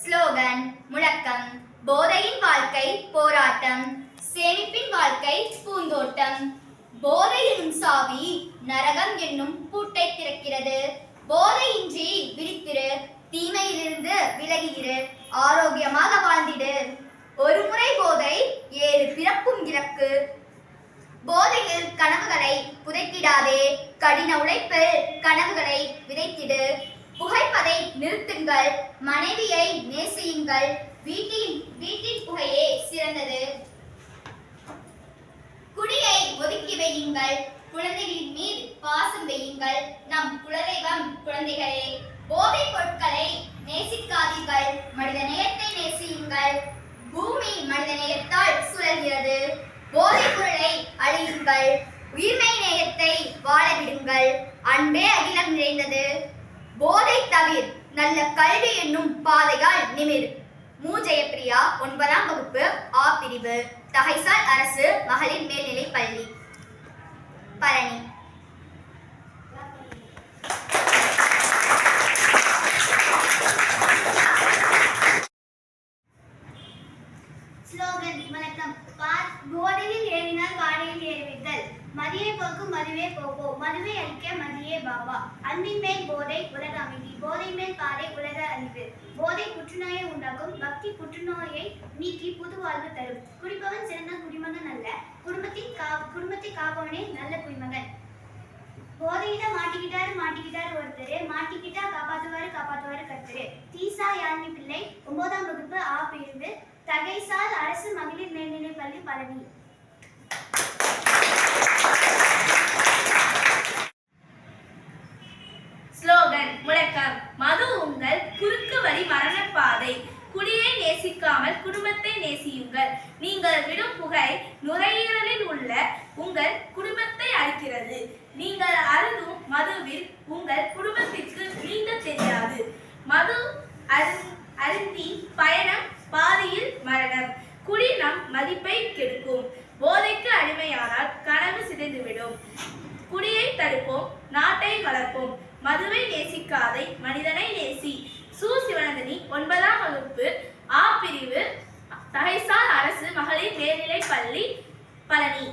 Slogan முழக்கம் போதையின் வாழ்க்கை போராட்டம், சேமிப்பின் வாழ்க்கை பூந்தோட்டம். போதை எனும் சாவி நரகம் என்னும் பூட்டை திறக்கிறது. போதையின்றி விழித்திரு, தீமையிலிருந்து விலகியிரு, ஆரோக்கியமாக வாழ்ந்திடு. ஒரு முறை போதை 7 பிறப்பும் இலக்கு. போதையில் கனவுகளை புதைத்திடாதே, கடின உழைப்பில் கனவுகளை விதைத்திடு. புகைப்பதை நிறுத்துங்கள், மனைவியை நேசியுங்கள், வீட்டின் புகையே சிறந்தது. குடியை ஒதுக்கி வையுங்கள், குழந்தைகளின் மீது பாசம் வையுங்கள், நம் குலதெய்வம் குழந்தைகளே. போதைப் பொருட்களை நேசிக்காதீர்கள், மனித நேயத்தை நேசியுங்கள். பூமி மனித நேயத்தால் சுழல்கிறது. போதைப் பொருளை அழியுங்கள், உயிர்மை நேயத்தை வாழ விடுங்கள். அன்பே அகிலம் நிறைந்தது. போதை தவிர நல்ல கல்வி என்னும் பாதையால் நிமிர். மு. ஜெயப்பிரியா, 9ஆம் வகுப்பு ஆ பிரிவு, தகைசால் அரசு மகளிர் மேல்நிலைப் பள்ளி, பழனி. ஸ்லோகன் வணக்கம். போதையில் ஏறினால் காடையில் ஏறுவீர்கள். மதியை போக்கும் மதுவே போகோ, மதுவை அழிக்க மதியே பாபா. அன்பின் மேல் போதை உலக அமைதி, போதை மேல் பாதை உலக அழிவு. போதை புற்றுநோயை உண்டாக்கும், பக்தி புற்றுநோயை நீக்கி புது வாழ்வு தரும். குடிப்பவன் சிறந்த குடிமகன் அல்ல, குடும்பத்தை காப்பவனே நல்ல குடிமகன். போதையில மாட்டிக்கிட்டாரு ஒருத்தர், மாட்டிக்கிட்டா காப்பாத்துவாரு கர்த்தரு. தீசா யாழ்னி பிள்ளை, 9ஆம் வகுப்பு ஆ பிரிவு, தகைசால் அரசு மகளிர் மேல்நிலைப் பள்ளி, பழனி. ஸ்லோகன் முழக்கம் மது உங்கள் குறுக்கு வழி மரணப்பாதை. குடியை நேசிக்காமல் குடும்பத்தை நேசியுங்கள். நீங்கள் விடும் புகை நுரையீரலில் உள்ள உங்கள் குடும்பத்தை அழிக்கிறது. நீங்கள் அருந்தும் மதுவில் உங்கள் குடும்பத்திற்கு நீந்த தெரியாது. மது அருந்தி பயணம் பாதியில் மரணம். குடி நம் மதிப்பை கெடுக்கும். போதைக்கு அடிமையானால் கனவு சிதைந்துவிடும். குடியை தடுப்போம், நாட்டை வளர்ப்போம். மதுவை நேசிக்காதே, மனிதனை நேசி. சு. சிவநந்தினி, 9ஆம் வகுப்பு ஆ பிரிவு, தகைசால் அரசு மகளிர் மேல்நிலைப் பள்ளி, பழனி.